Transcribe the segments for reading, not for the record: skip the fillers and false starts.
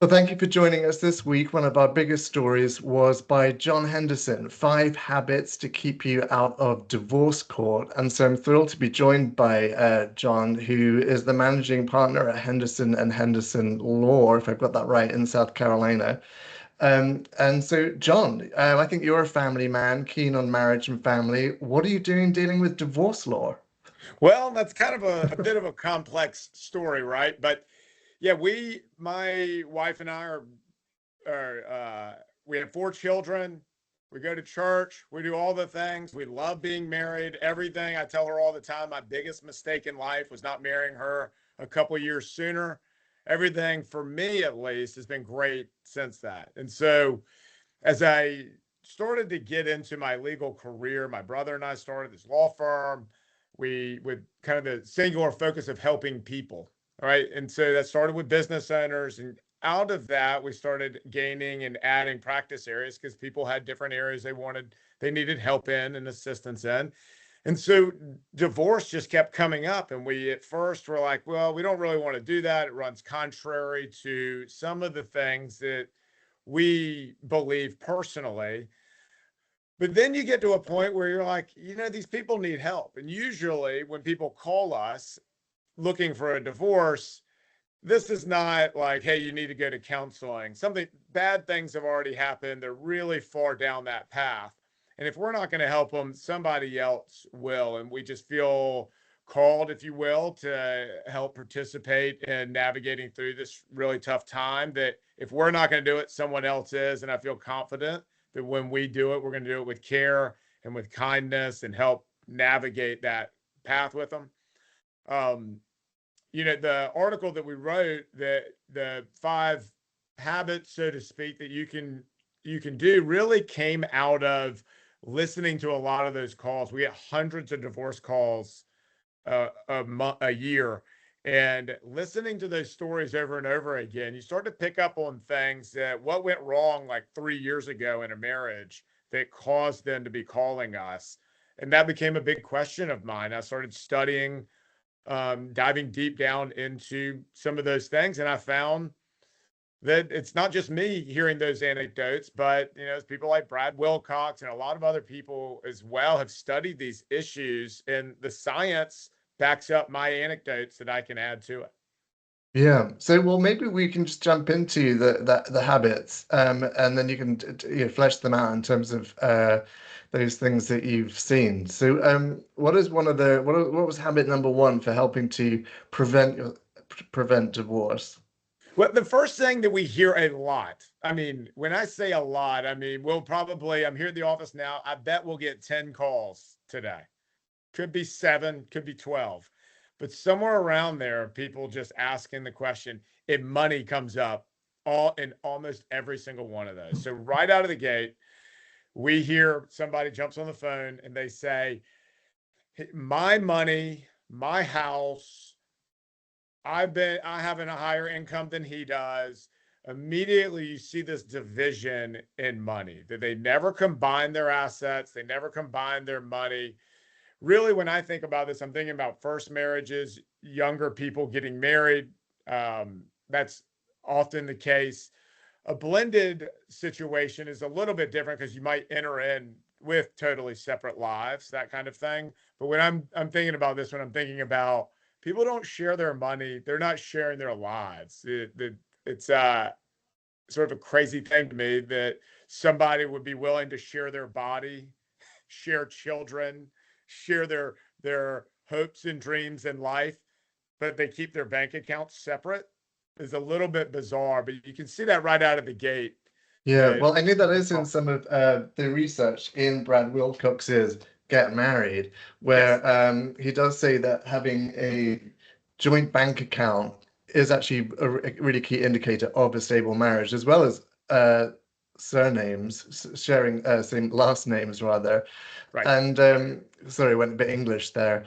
Well, thank you for joining us this week. One of our biggest stories was by John Henderson, Five Habits to Keep You Out of Divorce Court. And so I'm thrilled to be joined by John, who is the managing partner at Henderson and Henderson Law, if I've got that right, in South Carolina. And so, John, I think you're a family man, keen on marriage and family. What are you doing dealing with divorce law? Well, that's kind of a bit of a complex story, right? But yeah, my wife and I we have four children. We go to church. We do all the things. We love being married. Everything. I tell her all the time, my biggest mistake in life was not marrying her a couple years sooner. Everything for me, at least, has been great since that. And so, as I started to get into my legal career, my brother and I started this law firm. We with kind of the singular focus of helping people. All right. And so that started with business owners. And out of that, we started gaining and adding practice areas because people had different areas they needed help in and assistance in. And so divorce just kept coming up. And we at first were like, well, we don't really want to do that. It runs contrary to some of the things that we believe personally. But then you get to a point where you're like, these people need help. And usually when people call us looking for a divorce, this is not like, hey, you need to go to counseling. Something bad things have already happened. They're really far down that path. And if we're not going to help them, somebody else will. And we just feel called, if you will, to help participate in navigating through this really tough time. That if we're not going to do it, someone else is. And I feel confident that when we do it, we're going to do it with care and with kindness and help navigate that path with them. Um, the article that we wrote, that the five habits, so to speak, that you can do really came out of listening to a lot of those calls. We get hundreds of divorce calls a year, and listening to those stories over and over again, you start to pick up on things that what went wrong like 3 years ago in a marriage that caused them to be calling us. And that became a big question of mine. I started studying, diving deep down into some of those things. And I found that it's not just me hearing those anecdotes, but it's people like Brad Wilcox and a lot of other people as well have studied these issues, and the science backs up my anecdotes that I can add to it. Yeah. So, well, maybe we can just jump into the habits, and then you can flesh them out in terms of those things that you've seen. So, what is one of the what was habit number one for helping to prevent divorce? Well, the first thing that we hear a lot, I mean, when I say a lot, I mean, I'm here at the office now. I bet we'll get 10 calls today. Could be seven, could be 12, but somewhere around there, people just asking the question, if money comes up all in almost every single one of those. So right out of the gate, we hear somebody jumps on the phone and they say, "Hey, my money, my house, I have a higher income than he does." Immediately you see this division in money, that they never combine their assets, they never combine their money. Really, when I think about this, I'm thinking about first marriages, younger people getting married. That's often the case. A blended situation is a little bit different because you might enter in with totally separate lives, that kind of thing. But when I'm thinking about this, when I'm thinking about people don't share their money, they're not sharing their lives. It's sort of a crazy thing to me that somebody would be willing to share their body, share children, share their hopes and dreams in life, but they keep their bank accounts separate, is a little bit bizarre. But you can see that right out of the gate. Yeah, That well, I knew that is in some of the research in Brad Wilcox's Get Married, yes, where he does say that having a joint bank account is actually a really key indicator of a stable marriage, as well as surnames, sharing same last names rather. right. And sorry, went a bit English there.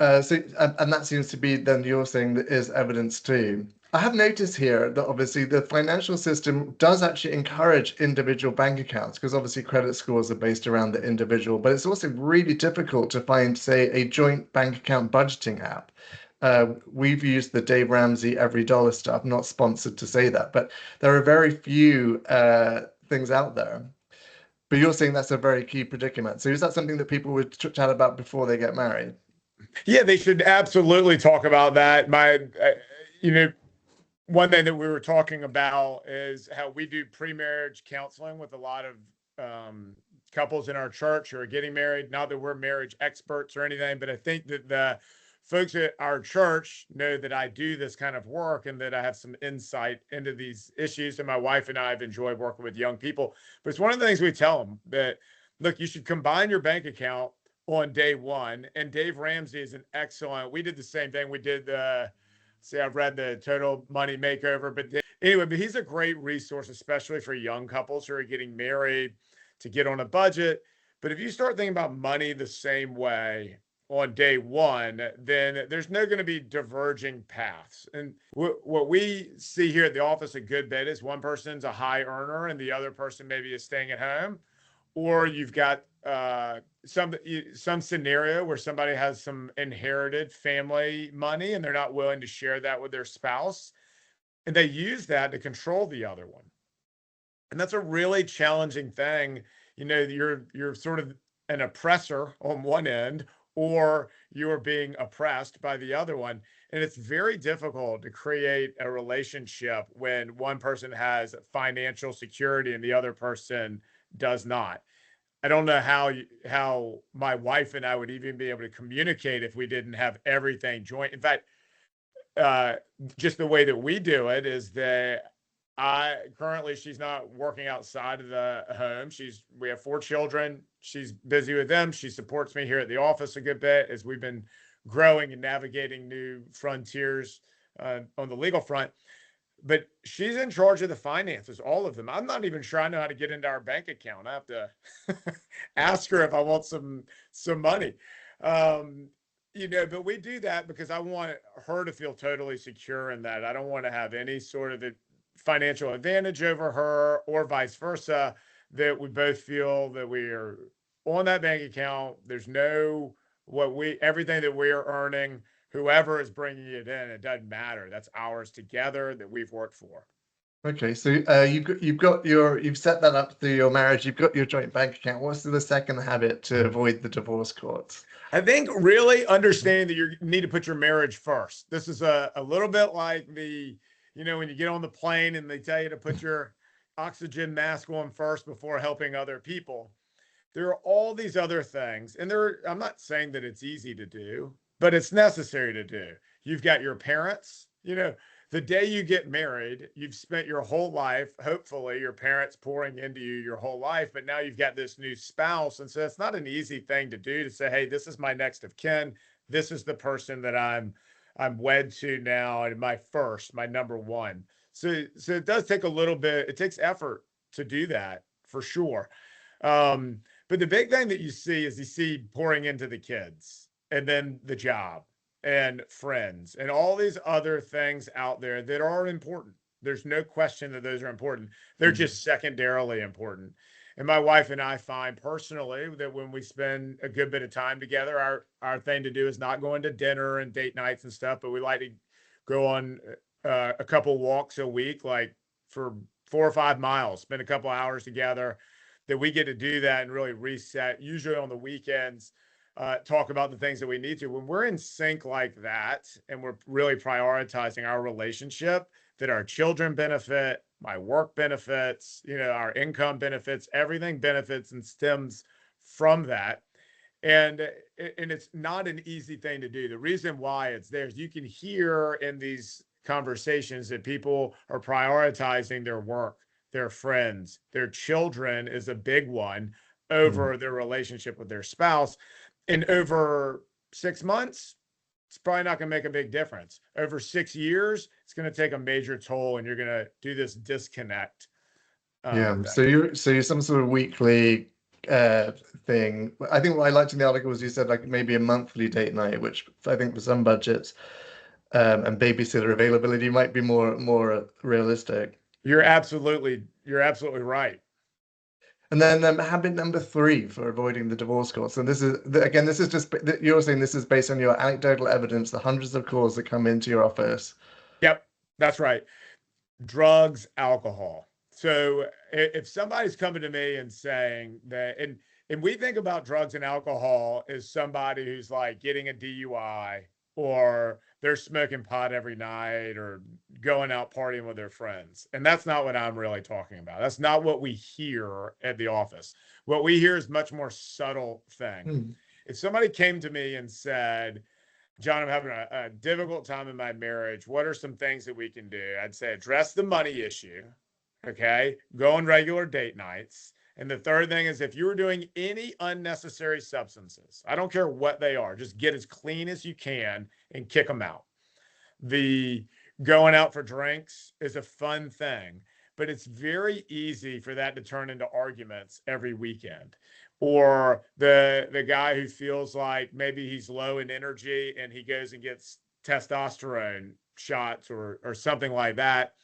And that seems to be then you're saying that is evidence too. I have noticed here that obviously the financial system does actually encourage individual bank accounts because obviously credit scores are based around the individual, but it's also really difficult to find, say, a joint bank account budgeting app. We've used the Dave Ramsey every dollar stuff, not sponsored to say that, but there are very few things out there. But you're saying that's a very key predicament. So is that something that people would chat about before they get married? Yeah, they should absolutely talk about that. You know, one thing that we were talking about is how we do pre-marriage counseling with a lot of couples in our church who are getting married. Not that we're marriage experts or anything, but I think that the folks at our church know that I do this kind of work and that I have some insight into these issues. And my wife and I have enjoyed working with young people. But it's one of the things we tell them that, look, you should combine your bank account on day one. And Dave Ramsey is an excellent, we did the same thing. We did the, see, I've read the Total Money Makeover, but anyway, but he's a great resource, especially for young couples who are getting married to get on a budget. But if you start thinking about money the same way on day one, then there's no going to be diverging paths. And what we see here at the office a good bit is one person's a high earner and the other person maybe is staying at home, or you've got some scenario where somebody has some inherited family money and they're not willing to share that with their spouse, and they use that to control the other one. And that's a really challenging thing. You're sort of an oppressor on one end, or you're being oppressed by the other one. And it's very difficult to create a relationship when one person has financial security and the other person does not. I don't know how my wife and I would even be able to communicate if we didn't have everything joint. In fact, uh, just the way that we do it is that I currently she's not working outside of the home. We have 4 children. She's busy with them. She supports me here at the office a good bit as we've been growing and navigating new frontiers on the legal front. But she's in charge of the finances, all of them. I'm not even sure I know how to get into our bank account. I have to ask her if I want some money. Um, but we do that because I want her to feel totally secure in that. I don't want to have any sort of financial advantage over her or vice versa, that we both feel that we are on that bank account. There's no everything that we are earning, whoever is bringing it in, it doesn't matter. That's ours together that we've worked for. Okay, so you've set that up through your marriage. You've got your joint bank account. What's the second habit to avoid the divorce courts? I think really understanding that you need to put your marriage first. This is a little bit like when you get on the plane and they tell you to put your oxygen mask on first before helping other people. There are all these other things, and I'm not saying that it's easy to do, but it's necessary to do. You've got your parents, the day you get married, you've spent your whole life, hopefully your parents pouring into you your whole life, but now you've got this new spouse. And so it's not an easy thing to do to say, hey, this is my next of kin. This is the person that I'm wed to now, and my number one. So it does take a little bit, it takes effort to do that for sure. But the big thing that you see pouring into the kids and then the job and friends and all these other things out there that are important. There's no question that those are important. They're just secondarily important. And my wife and I find personally that when we spend a good bit of time together, our thing to do is not going to dinner and date nights and stuff, but we like to go on a couple walks a week, like for 4 or 5 miles, spend a couple hours together, that we get to do that and really reset, usually on the weekends, talk about the things that we need to. When we're in sync like that and we're really prioritizing our relationship, that our children benefit, my work benefits, our income benefits, everything benefits and stems from that. And it's not an easy thing to do. The reason why it's there is you can hear in these conversations that people are prioritizing their work, their friends, their children is a big one over their relationship with their spouse. And over 6 months, it's probably not going to make a big difference. Over 6 years, it's going to take a major toll, and you're going to do this disconnect Yeah, thing. so you're some sort of weekly uh thing. I think what I liked in the article was you said like maybe a monthly date night, which I think for some budgets and babysitter availability might be more realistic. You're absolutely right. And then habit number three for avoiding the divorce courts. And this is again, this is just you're saying this is based on your anecdotal evidence, the hundreds of calls that come into your office. Yep, that's right. Drugs, alcohol. So if somebody's coming to me and saying that, and we think about drugs and alcohol as somebody who's like getting a DUI or they're smoking pot every night or going out partying with their friends. And that's not what I'm really talking about. That's not what we hear at the office. What we hear is much more subtle thing. Hmm. If somebody came to me and said, John, I'm having a difficult time in my marriage. What are some things that we can do? I'd say address the money issue. Okay. Go on regular date nights. And the third thing is if you were doing any unnecessary substances, I don't care what they are, just get as clean as you can and kick them out. The going out for drinks is a fun thing, but it's very easy for that to turn into arguments every weekend. Or the guy who feels like maybe he's low in energy and he goes and gets testosterone shots or something like that,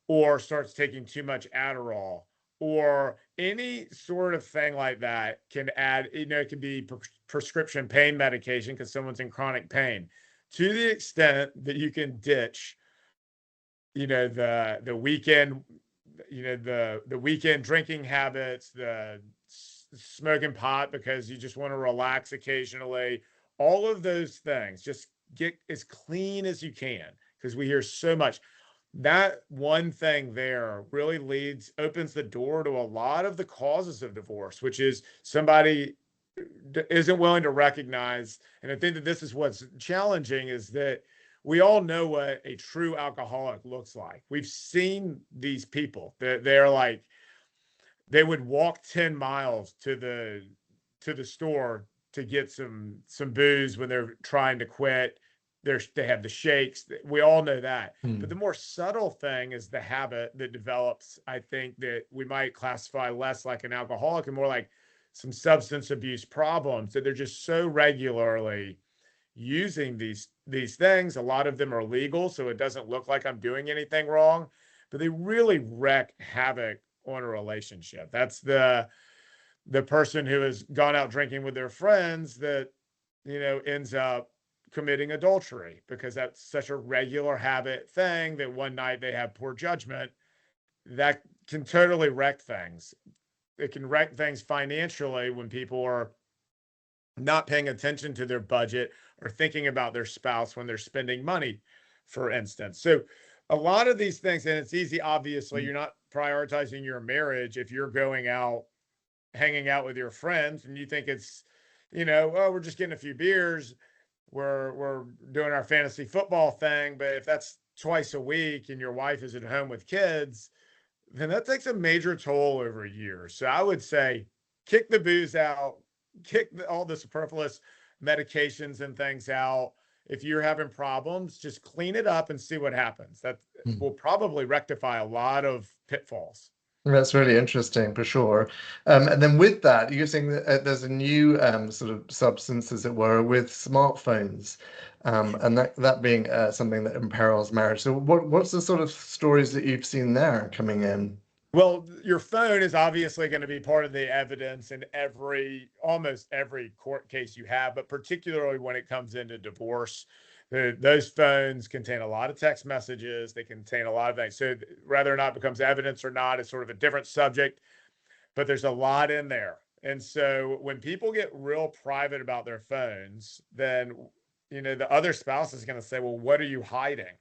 or starts taking too much Adderall, or any sort of thing like that can add, it can be prescription pain medication because someone's in chronic pain. To the extent that you can ditch, the weekend, the weekend drinking habits, the smoking pot because you just want to relax occasionally, all of those things, just get as clean as you can because we hear so much. That one thing there really opens the door to a lot of the causes of divorce, which is somebody isn't willing to recognize. And I think that this is what's challenging is that we all know what a true alcoholic looks like. We've seen these people that they're like, they would walk 10 miles to the store to get some booze when they're trying to quit. They have the shakes. We all know that. But the Hmm. more subtle thing is the habit that develops. I think that we might classify less like an alcoholic and more like some substance abuse problems that they're just so regularly using these things. A lot of them are legal, so it doesn't look like I'm doing anything wrong, but they really wreak havoc on a relationship. That's the person who has gone out drinking with their friends that ends up committing adultery because that's such a regular habit thing that one night they have poor judgment. That can totally wreck things. It can wreck things financially when people are not paying attention to their budget or thinking about their spouse when they're spending money, for instance. So, a lot of these things, and it's easy, obviously, you're not prioritizing your marriage if you're going out, hanging out with your friends, and you think it's, oh, we're just getting a few beers, we're doing our fantasy football thing. But if that's twice a week and your wife is at home with kids, then that takes a major toll over years. So I would say kick the booze out, all the superfluous medications and things out. If you're having problems, just clean it up and see what happens. That will probably rectify a lot of pitfalls. That's really interesting for sure. And then with that, you're saying that there's a new sort of substance, as it were, with smartphones, and that being something that imperils marriage. So what's the sort of stories that you've seen there coming in? Well, your phone is obviously going to be part of the evidence in almost every court case you have, but particularly when it comes into divorce, those phones contain a lot of text messages. They contain a lot of things. So whether or not it becomes evidence or not is sort of a different subject, but there's a lot in there. And so when people get real private about their phones, then the other spouse is going to say, "Well, what are you hiding?"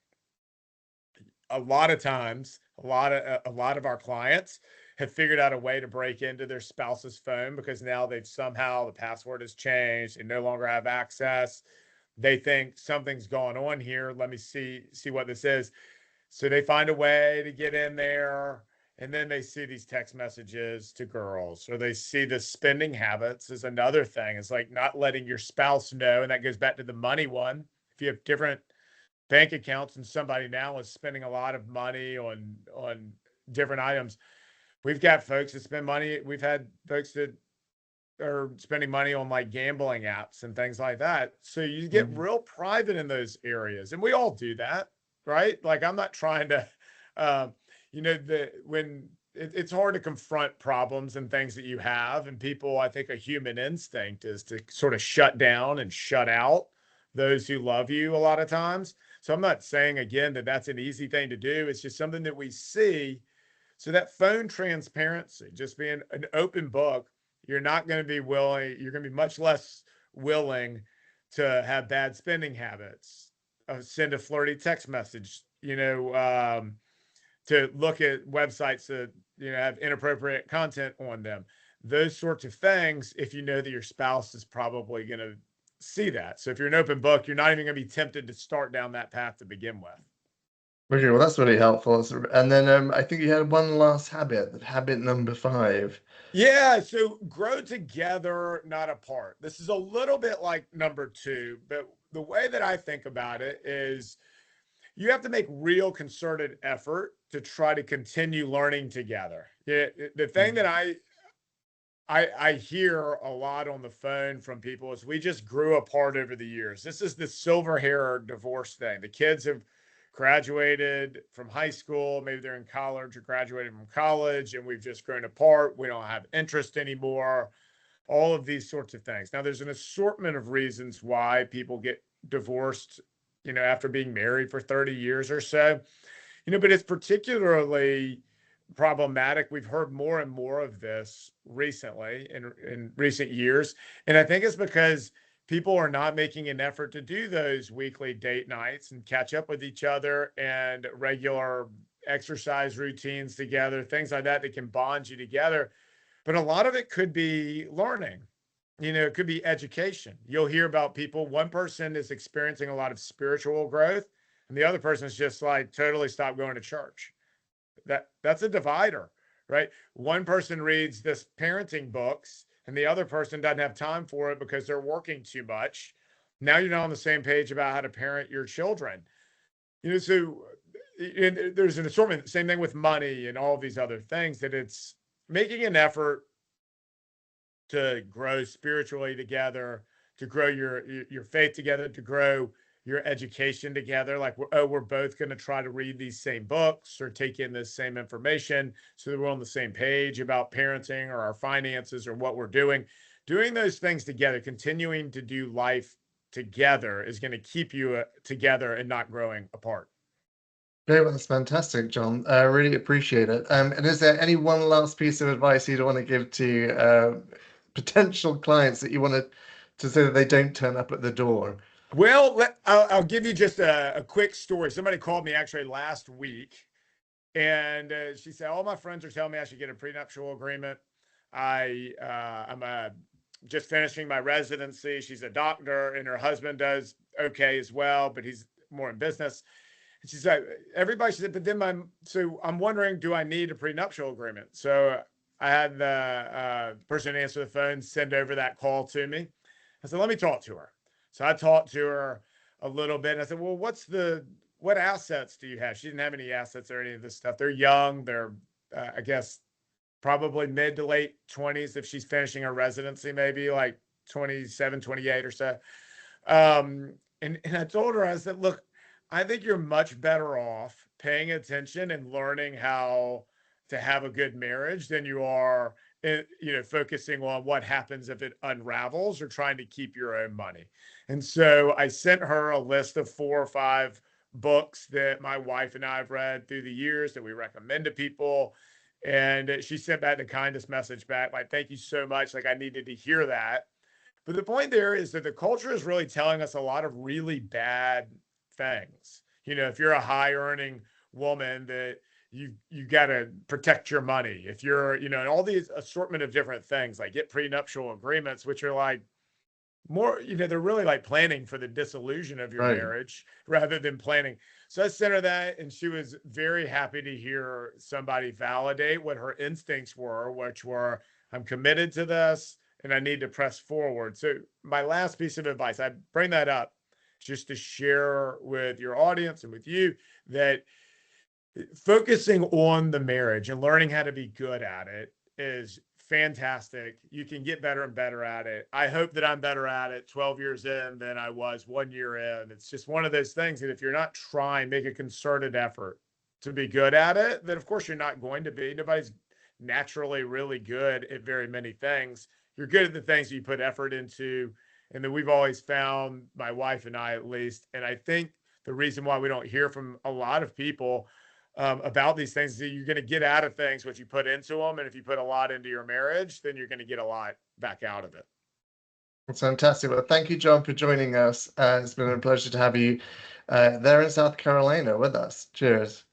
A lot of times, a lot of our clients have figured out a way to break into their spouse's phone because now they've somehow the password has changed. They no longer have access. They think something's going on here. Let me see what this is. So they find a way to get in there, and then they see these text messages to girls, or they see the spending habits is another thing. It's like not letting your spouse know, and that goes back to the money one. If you have different bank accounts and somebody now is spending a lot of money on different items. We've got folks that spend money. We've had folks that are spending money on like gambling apps and things like that. So you get Mm. real private in those areas, and we all do that, right? Like I'm not trying to, um, when it's hard to confront problems and things that you have, and people, I think a human instinct is to sort of shut down and shut out those who love you a lot of times. So I'm not saying again that that's an easy thing to do. It's just something that we see. So that phone transparency, just being an open book, you're not going to be willing, you're going to be much less willing to have bad spending habits, send a flirty text message, to look at websites that have inappropriate content on them. Those sorts of things, if you know that your spouse is probably going to see that. So if you're an open book, you're not even going to be tempted to start down that path to begin with. Okay, well, that's really helpful. And then I think you had one last habit, habit number 5. Yeah, so grow together, not apart. This is a little bit like number 2, but the way that I think about it is you have to make real concerted effort to try to continue learning together. Yeah, the thing that I hear a lot on the phone from people is we just grew apart over the years. This is the silver hair divorce thing. The kids have graduated from high school, maybe they're in college or graduated from college, and we've just grown apart. We don't have interest anymore. All of these sorts of things. Now, there's an assortment of reasons why people get divorced, after being married for 30 years or so, but it's particularly problematic. We've heard more and more of this recently in recent years. And I think it's because people are not making an effort to do those weekly date nights and catch up with each other and regular exercise routines together, things like that can bond you together. But a lot of it could be learning. It could be education. You'll hear about people, one person is experiencing a lot of spiritual growth, and the other person is just like totally stopped going to church. That's a divider, right? One person reads this parenting books and the other person doesn't have time for it because they're working too much. Now you're not on the same page about how to parent your children. So there's an assortment, same thing with money and all of these other things, that it's making an effort to grow spiritually together, to grow your faith together, to grow your education together. Like, we're both going to try to read these same books or take in this same information so that we're on the same page about parenting or our finances or what we're doing. Doing those things together, continuing to do life together, is going to keep you together and not growing apart. Great, well, that's fantastic, John. I really appreciate it. And is there any one last piece of advice you'd want to give to potential clients that you want to say that they don't turn up at the door? Well, I'll give you just a quick story. Somebody called me actually last week, and she said, all my friends are telling me I should get a prenuptial agreement. I'm just finishing my residency. She's a doctor, and her husband does okay as well, but he's more in business. And she said, everybody, she said, but then so I'm wondering, do I need a prenuptial agreement? So I had the person answer the phone send over that call to me. I said, let me talk to her. So I talked to her a little bit. And I said, well, what assets do you have? She didn't have any assets or any of this stuff. They're young. They're, I guess, probably mid to late 20s if she's finishing her residency, maybe like 27, 28 or so. And I told her, I said, look, I think you're much better off paying attention and learning how to have a good marriage than you are, focusing on what happens if it unravels or trying to keep your own money. And so I sent her a list of 4 or 5 books that my wife and I have read through the years that we recommend to people. And she sent back the kindest message back, like, thank you so much. Like, I needed to hear that. But the point there is that the culture is really telling us a lot of really bad things. If you're a high earning woman, that you got to protect your money. If you're, and all these assortment of different things, like get prenuptial agreements, which are like more, they're really like planning for the dissolution of your Right. marriage rather than planning. So I sent her that, and she was very happy to hear somebody validate what her instincts were, which were, I'm committed to this and I need to press forward. So my last piece of advice, I bring that up just to share with your audience and with you, that focusing on the marriage and learning how to be good at it is fantastic. You can get better and better at it. I hope that I'm better at it 12 years in than I was 1 year in. It's just one of those things that if you're not trying, make a concerted effort to be good at it, then of course you're not going to be. Nobody's naturally really good at very many things. You're good at the things that you put effort into. And then we've always found, my wife and I at least, and I think the reason why we don't hear from a lot of people about these things is that you're going to get out of things what you put into them. And if you put a lot into your marriage, then you're going to get a lot back out of it. That's fantastic. Well, thank you, John, for joining us. It's been a pleasure to have you there in South Carolina with us. Cheers.